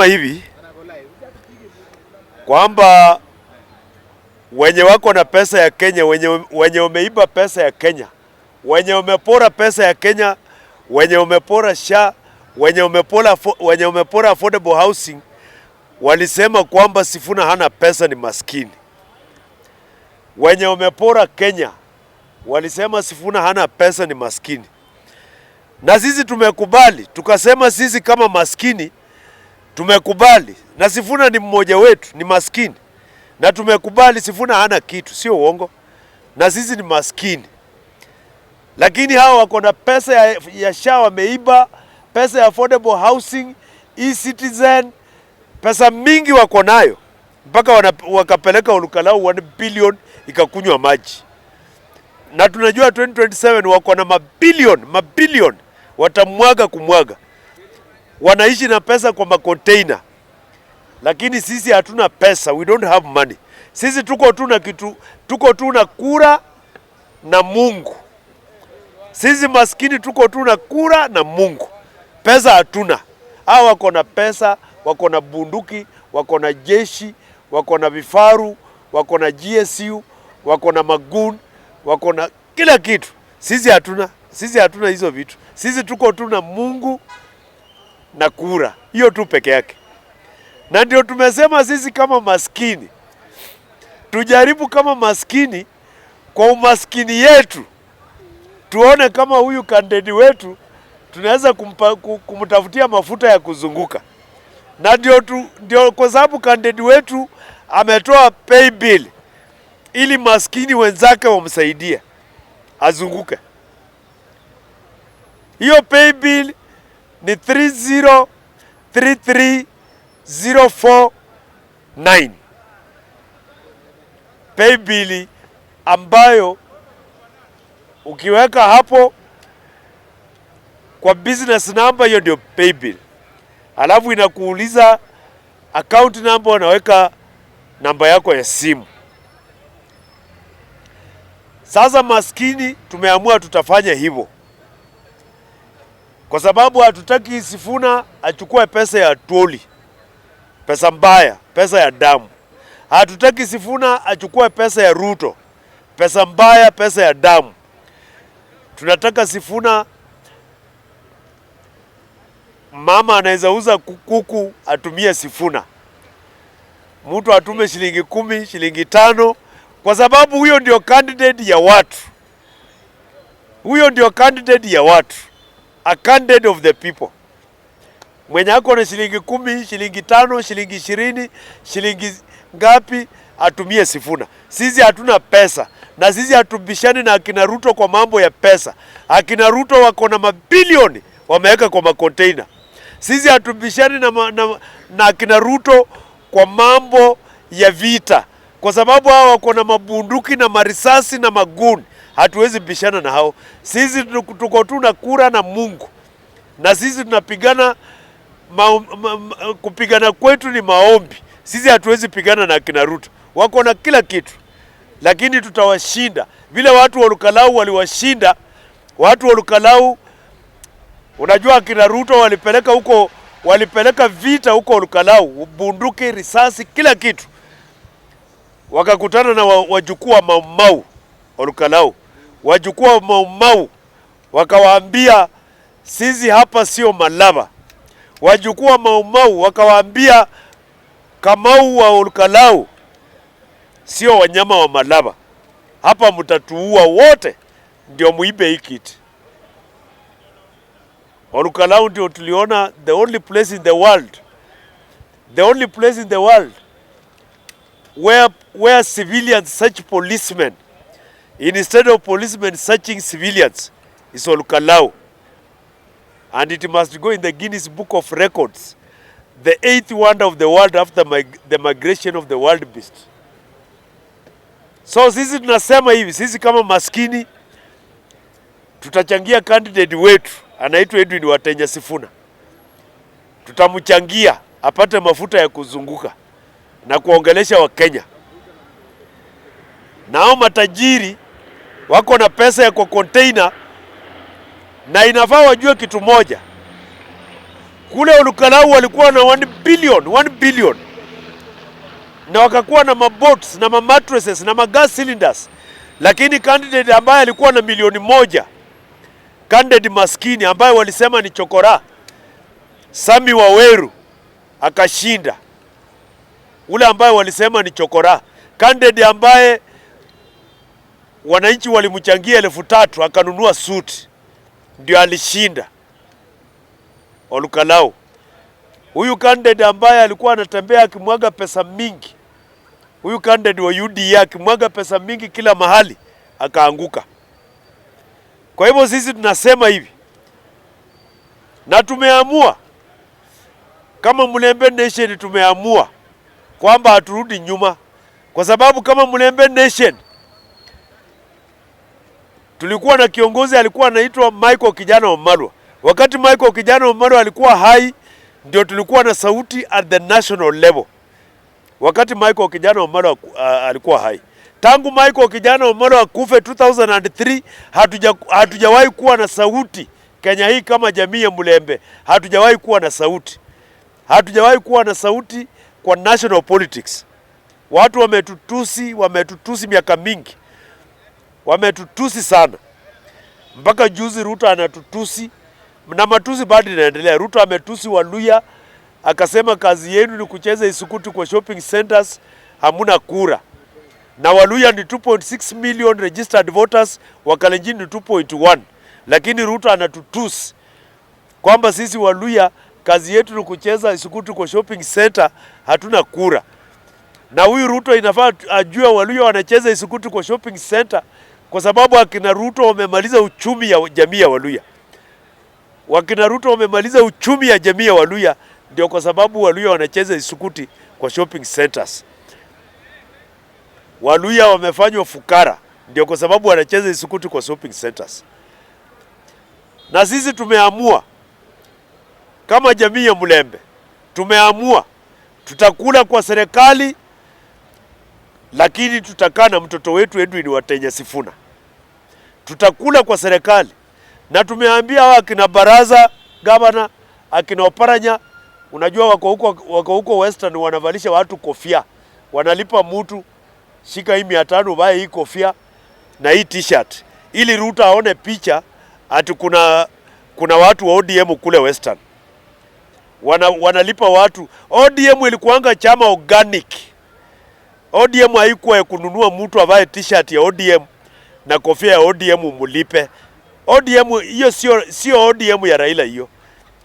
Hivi kwamba wenye wako na pesa ya Kenya, wenye wameiba pesa ya Kenya, wenye wamepora pesa ya Kenya, wenye wamepora SHA, wenye wamepora affordable housing, walisema kwamba Sifuna hana pesa, ni maskini. Wenye wamepora Kenya walisema Sifuna hana pesa, ni maskini. Na sisi tumekubali, tukasema sisi kama maskini tumekubali, na Sifuna ni mmoja wetu, ni maskini, na tumekubali Sifuna hana kitu, sio uongo, na sisi ni maskini. Lakini hawa wako na pesa ya SHA, wameiba pesa ya affordable housing, e-citizen, pesa mingi wako nayo, mpaka wakapeleka Olukalau 1 billion ikakunywa maji. Na tunajua 2027 wako na mabilion watamwaga kumwaga. Wanaishi na pesa kwa makonteina. Lakini sisi hatuna pesa, we don't have money. Sisi tuko tu na kura na Mungu. Sisi maskini tuko tu na kura na Mungu. Pesa hatuna. Hao wako na pesa, wako na bunduki, wako na jeshi, wako na vifaru, wako na GSU, wako na magun, wako na kila kitu. Sisi hatuna. Sisi hatuna hizo vitu. Sisi tuko tu na Mungu na kura. Hiyo tu peke yake. Na ndio tumesema sisi kama maskini tujaribu kama maskini, kwa umaskini yetu tuone kama huyu kandidati wetu tunaweza kumtafutia mafuta ya kuzunguka. Na ndio kwa sababu kandidati wetu ametoa pay bill ili maskini wenzake wamsaidie azunguke. Hiyo pay bill ni 3033049. Pay bill ambayo ukiweka hapo kwa business number, hiyo ndio pay bill. Alafu inakuuliza account number, unaweka namba yako ya simu. Sasa maskini tumeamua tutafanya hivyo, kwa sababu hatutaki Sifuna achukue pesa ya troli, pesa mbaya, pesa ya damu. Hatutaki Sifuna achukue pesa ya Ruto, pesa mbaya, pesa ya damu. Tunataka Sifuna, mama anaweza uza kuku atumie Sifuna. Mtu atume shilingi 10, shilingi 5, kwa sababu huyo ndio candidate ya watu. Huyo ndio candidate ya watu. A candidate of the people. Mwenye ako na shilingi 10, shilingi 5, shilingi 20, shilingi ngapi atumie Sifuna. Sisi hatuna pesa, na sisi hatubishani na akina Ruto kwa mambo ya pesa. Akina Ruto wako na mabilioni wameweka kwa makonteina. Sisi hatubishani na akina Ruto kwa mambo ya vita, kwa sababu hao wako na mabunduki na marisasi na maguni. Hatuwezi bishana na hao. Sisi tuko tu na kura na Mungu, na sisi tunapigana kupigana kwetu ni maombi. Sisi hatuwezi pigana na akina Ruto, wako na kila kitu, lakini tutawashinda vile watu wa Olukalau waliwashinda. Watu wa Olukalau, unajua akina Ruto walipeleka vita huko Olukalau, bunduki, risasi, kila kitu. Wakakutana na wajukuu wa Mau Olukalau, wajukuu wa Mau wakawaambia sisi hapa sio Malaba. Wajukuu wa Mau wakawaambia Kamau wa Olukalau sio wanyama wa Malaba, hapa mtatuua wote ndio muibe hii kiti. Olukalau ndio tuliona the only place in the world where civilians search policemen instead of policemen searching civilians is Olukalau. And it must go in the Guinness Book of Records, the 8th wonder of the world after the migration of the wild beast. So sisi tunasema hivi, sisi kama maskini tutachangia candidate wetu anaitwa Edwin Watenya Sifuna. Tutamchangia apate mafuta ya kuzunguka na kuongelesha Wakenya. Nao matajiri wako na pesa ya kwa container, na inafaa wajue kitu moja. Kule Olukalau walikuwa na 1 billion. Na wakakuwa na maboats na mattresses na gas cylinders. Lakini candidate ambaye alikuwa na 1,000,000, candidate maskini ambaye walisema ni chokora, Sami Waweru, akashinda. Ule ambaye walisema ni chokora, candidate ambaye wananchi walimchangia 3,000 akanunua suit, ndio alishinda Olukalau. Huyu candidate ambaye alikuwa anatembea akimwaga pesa mingi, huyu candidate wa UDA akimwaga pesa mingi kila mahali, akaanguka. Kwa hivyo sisi tunasema hivi, na tumeamua kama Mulembe Nation, tumeamua kwamba haturudi nyuma, kwa sababu kama Mulembe Nation tulikuwa na kiongozi alikuwa anaitwa Michael Kijana Wamalwa. Wakati Michael Kijana Wamalwa alikuwa hai, ndio tulikuwa na sauti at the national level. Wakati Michael Kijana Wamalwa alikuwa hai. Tangu Michael Kijana Wamalwa akufe 2003, hatujawahi kuwa na sauti Kenya hii kama jamii ya Mulembe. Hatujawahi kuwa na sauti. Hatujawahi kuwa na sauti kwa national politics. Watu wametutusi miaka mingi. Wametutusi sana. Mpaka juzi Ruto anatutusi, na matusi bado inaendelea. Ruto ametusi Waluya, akasema kazi yenu ni kucheza isukuti kwa shopping centers, hamuna kura. Na Waluya ni 2.6 million registered voters, Wakalenjin ni 2.1. Lakini Ruto anatutusi kwamba sisi Waluya kazi yetu ni kucheza isukuti kwa shopping center, hatuna kura. Na huyu Ruto inafaa ajue Waluya wanacheza isukuti kwa shopping center kwa sababu akina Ruto wamemaliza uchumi ya jamii ya Waluya. Wakina Ruto wamemaliza uchumi ya jamii ya Waluya, ndio kwa sababu Waluya wanacheza isukuti kwa shopping centers. Waluya wamefanywa fukara, ndio kwa sababu wanacheza isukuti kwa shopping centers. Na sisi tumeamua kama jamii ya Mulembe, tumeamua tutakula kwa serikali, lakini tutakaa na mtoto wetu Edwin Watenya Sifuna. Tutakula kwa serikali, na tumeambia hawa akina Baraza, gavana, akina Oparanya, unajua wako huko Western wanavalisha watu kofia. Wanalipa mtu, shika hii 500 uvae hii kofia na hii t-shirt, ili Ruto aone picha ati kuna watu wa ODM kule Western. Wanalipa watu. ODM ilikuanga chama organic. ODM haikuwa ya kununua mtu avae t-shirt ya ODM na kofia ya ODM umulipe. ODM hiyo sio ODM ya Raila hiyo.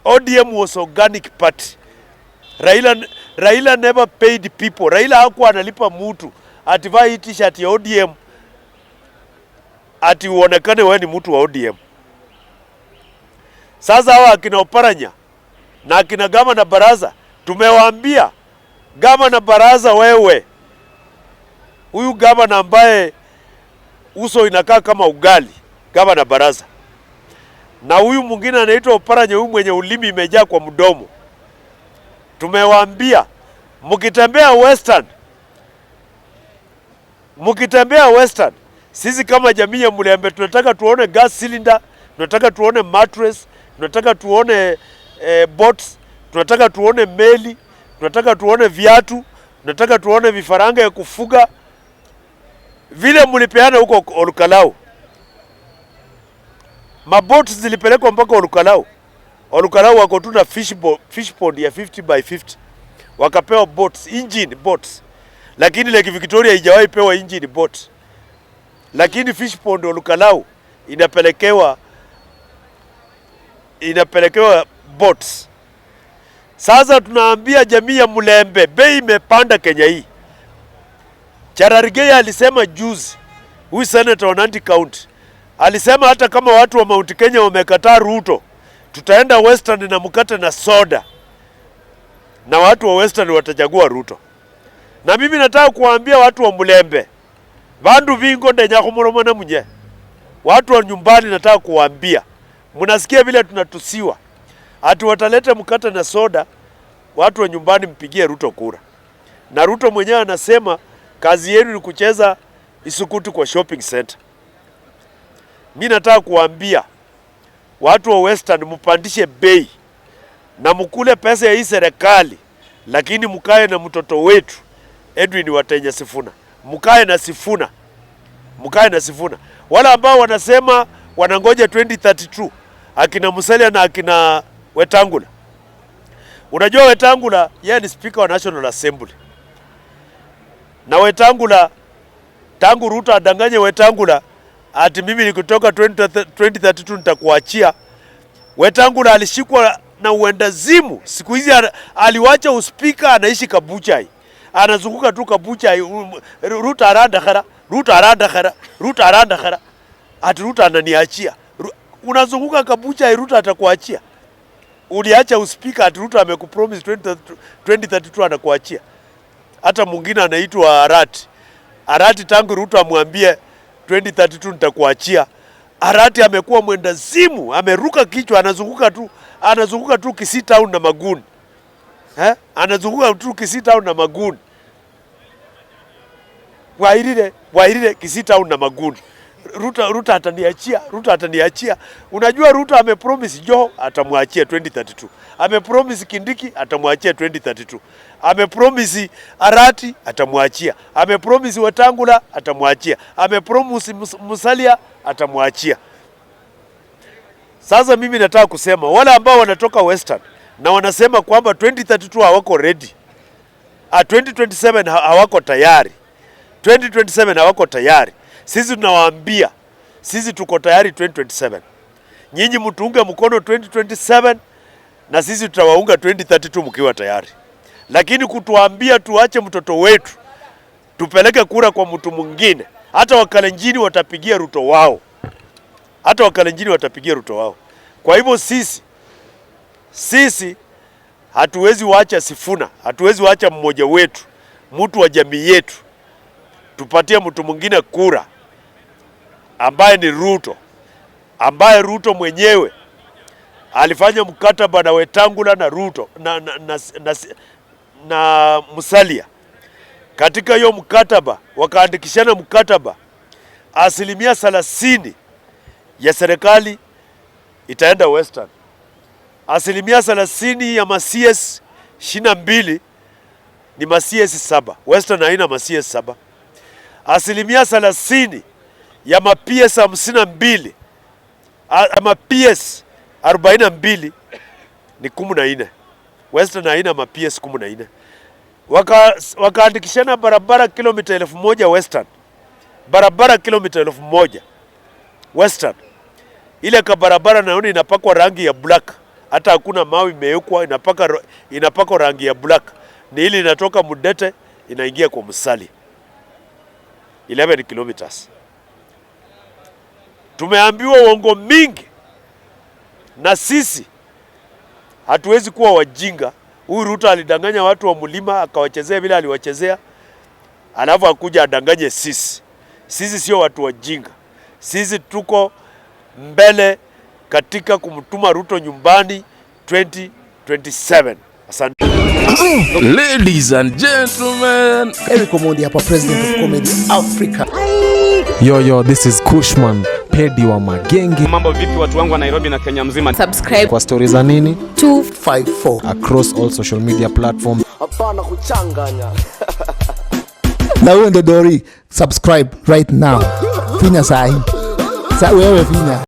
ODM was organic party. Raila never paid people. Raila hakuwa analipa mtu ativae t-shirt ya ODM ati uonekane wewe ni mtu wa ODM. Sasa hawa akina Oparanya na akina gavana Baraza, tumewaambia gavana Baraza, wewe huyu gavana ambaye uso inakaa kama ugali, gavana Baraza, na huyu mwingine anaitwa Oparanya, huyu mwenye ulimi imejaa kwa mdomo, tumewaambia mkitembea Western, sisi kama jamii ya Mulembe tunataka tuone gas cylinder, tunataka tuone mattress, tunataka tuone boats, tunataka tuone meli, tunataka tuone viatu, tunataka tuone vifaranga ya kufuga vile mlipeana huko Olukalau. Maboats zilipelekwa mpaka Olukalau. Olukalau wako tu na fish pond ya 50 by 50. Wakapewa boats, engine boats. Lakini Lake Victoria haijawahi pewa engine boat. Lakini fish pond Olukalau inapelekewa boats. Sasa tunaambia jamii ya Mulembe, bei imepanda Kenya hii. Cherargei alisema juzi, huyu senator wa Nandi County, alisema hata kama watu wa Mount Kenya wamekataa Ruto, tutaenda Western na mkate na soda, na watu wa Western watachagua Ruto. Na mimi nataka kuambia watu wa Mulembe, vandu vingo ndenya kumuromana munye. Watu wa nyumbani nataka kuambia, mnasikia vile tunatusiwa, ati watalete mkate na soda, watu wa nyumbani mpigie Ruto kura. Na Ruto mwenyewe anasema kazi yenu ni kucheza isukuti kwa shopping center. Mimi nataka kuambia watu wa Western mpandishe bei. na mkule pesa ya hii serikali, lakini mkae na mtoto wetu Edwin Watenya Sifuna. Mkae na Sifuna. Mkae na Sifuna. Wala ambao wanasema wanangoja 2032 akina Musalia na akina Wetangula. Unajua Wetangula yeye ni speaker wa National Assembly. Na Wetangula tangu Ruto adanganye Wetangula ati mimi nikitoka 2032 nitakuachia. Wetangula alishikwa na uendazimu. Siku hizi aliwacha uspika, anaishi Kabuchai. Anazunguka tu Kabuchai. Ruto aranda khara. Ati Ruto ananiachia. Unazunguka Kabuchai, Ruto atakuachia. Uliacha uspika, ati Ruto amekupromise 2032 anakuachia. Hata mwingine anaitwa Arati tangu Ruto amwambie 2032 nitakuachia. Arati amekuwa mwendazimu, ameruka kichwa, anazunguka tu Kisii Town na Maguni. Anazunguka tu Kisii Town na Maguni. Wairire Kisii Town na Maguni. Ruto ataniachia. Unajua Ruto amepromise Joho atamwachia 2032. Amepromise Kindiki atamwachia 2032. Amepromise Arati atamwachia. Amepromise Wetangula atamwachia. Amepromise Musalia atamwachia. Sasa mimi nataka kusema wale ambao wanatoka Western na wanasema kwamba 2032 hawako ready. 2027 hawako tayari. 2027 hawako tayari. Sisi tunawaambia, sisi tuko tayari 2027. Nyinyi mtuunge mkono 2027 na sisi tutawaunga 2032 mkiwa tayari. Lakini kutuambia tuache mtoto wetu, tupeleke kura kwa mtu mwingine, hata Wakalenjini watapigia Ruto wao. Kwa hivyo sisi hatuwezi waacha Sifuna, hatuwezi waacha mmoja wetu, mtu wa jamii yetu. Tupatie mtu mwingine kura ambaye ni Ruto, ambaye Ruto mwenyewe alifanya mkataba na Wetangula na Ruto na Musalia. Katika hiyo mkataba wakaandikishana mkataba 30% ya serikali itaenda Western. 30% ya CS 22 ni CS 7. Western haina CS 7. 30% ya PS 52 ama PS 42 ni 14. Western haina PS 14. Wakaandikishana barabara kilomita 1000 Western. Barabara kilomita 1000 Western. Ile barabara naona inapakwa rangi ya black. Hata hakuna mawe imewekwa, inapakwa rangi ya black. Ni ile inatoka Mudete inaingia kwa Musalia. 11 kilometers. Tumeambiwa uongo mingi na sisi hatuwezi kuwa wajinga. Huyu Ruto alidanganya watu wa Mlima akawachezea vile aliwachezea, alafu akuja adanganye sisi. Sisi sio watu wajinga. Sisi tuko mbele katika kumtuma Ruto nyumbani 2027. Asante. Ladies and gentlemen, Eric Omondi hapa, president of Comedy Africa. Yo, this is Kushman, Pedi wa Magenge. Mambo vipi watu wangu wa Nairobi na Kenya mzima? Subscribe Kwa stories za nini? 254 Across all social media platforms. Hapana kuchanganya. Na uende Dori, subscribe right now. Finya sahi. Wewe finya.